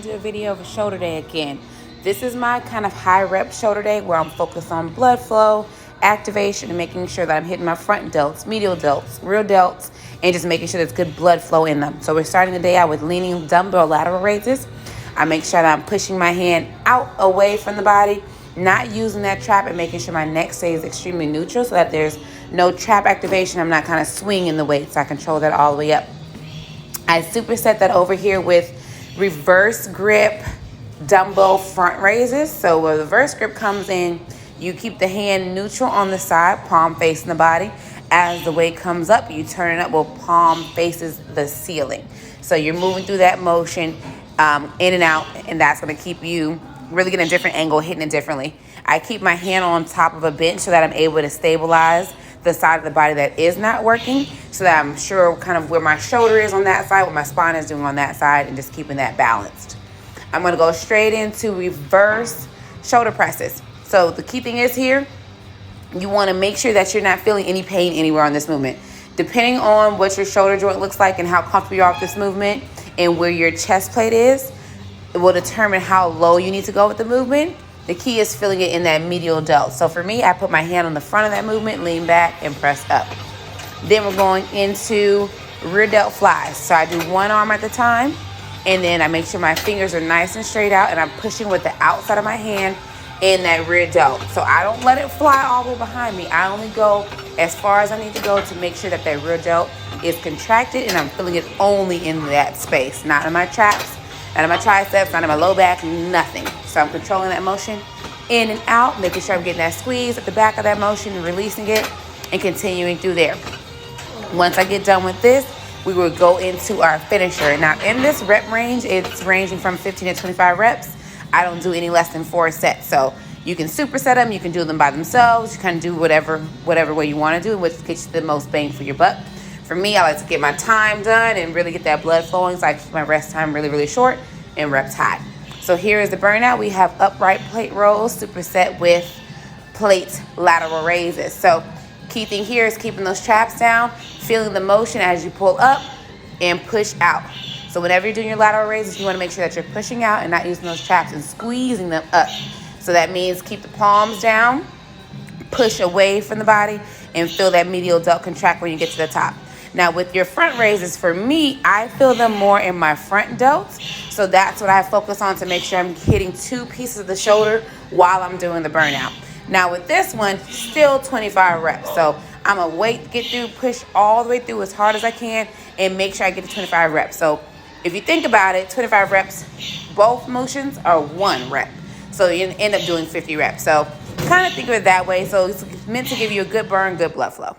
do a video of a shoulder day again. This is my kind of high rep shoulder day where I'm focused on blood flow, activation, and making sure that I'm hitting my front delts, medial delts, rear delts, and just making sure there's good blood flow in them. So we're starting the day out with leaning dumbbell lateral raises. I make sure that I'm pushing my hand out away from the body, not using that trap, and making sure my neck stays extremely neutral so that there's no trap activation. I'm not kind of swinging the weight, so I control that all the way up. I superset that over here with reverse grip dumbbell front raises. So where the reverse grip comes in, you keep the hand neutral on the side, palm facing the body. As the weight comes up, you turn it up while palm faces the ceiling. So you're moving through that motion in and out, and that's going to keep you really getting a different angle, hitting it differently. I keep my hand on top of a bench so that I'm able to stabilize the side of the body that is not working, so that I'm sure kind of where my shoulder is on that side, what my spine is doing on that side, and just keeping that balanced. I'm going to go straight into reverse shoulder presses. So the key thing is here, you want to make sure that you're not feeling any pain anywhere on this movement. Depending on what your shoulder joint looks like and how comfortable you are with this movement and where your chest plate is, it will determine how low you need to go with the movement. The key is feeling it in that medial delt. So for me, I put my hand on the front of that movement, lean back, and press up. Then we're going into rear delt flies. So I do one arm at a time, and then I make sure my fingers are nice and straight out, and I'm pushing with the outside of my hand in that rear delt. So I don't let it fly all the way behind me. I only go as far as I need to go to make sure that that rear delt is contracted, and I'm feeling it only in that space, not in my traps, not in my triceps, not in my low back, nothing. So I'm controlling that motion in and out, making sure I'm getting that squeeze at the back of that motion and releasing it and continuing through there. Once I get done with this, we will go into our finisher. Now in this rep range, it's ranging from 15 to 25 reps. I don't do any less than 4 sets. So you can superset them, you can do them by themselves, you kind of do whatever way you want to do, which gets you the most bang for your buck. For me, I like to get my time done and really get that blood flowing, so I keep my rest time really, really short and reps high. So here is the burnout. We have upright plate rolls superset with plate lateral raises. So key thing here is keeping those traps down, feeling the motion as you pull up and push out. So whenever you're doing your lateral raises, you want to make sure that you're pushing out and not using those traps and squeezing them up. So that means keep the palms down, push away from the body, and feel that medial delt contract when you get to the top. Now with your front raises, for me, I feel them more in my front delts. So that's what I focus on to make sure I'm hitting 2 pieces of the shoulder while I'm doing the burnout. Now with this one, still 25 reps. So I'm gonna wait, get through, push all the way through as hard as I can, and make sure I get to 25 reps. So if you think about it, 25 reps, both motions are 1 rep. So you end up doing 50 reps. So kind of think of it that way. So it's meant to give you a good burn, good blood flow.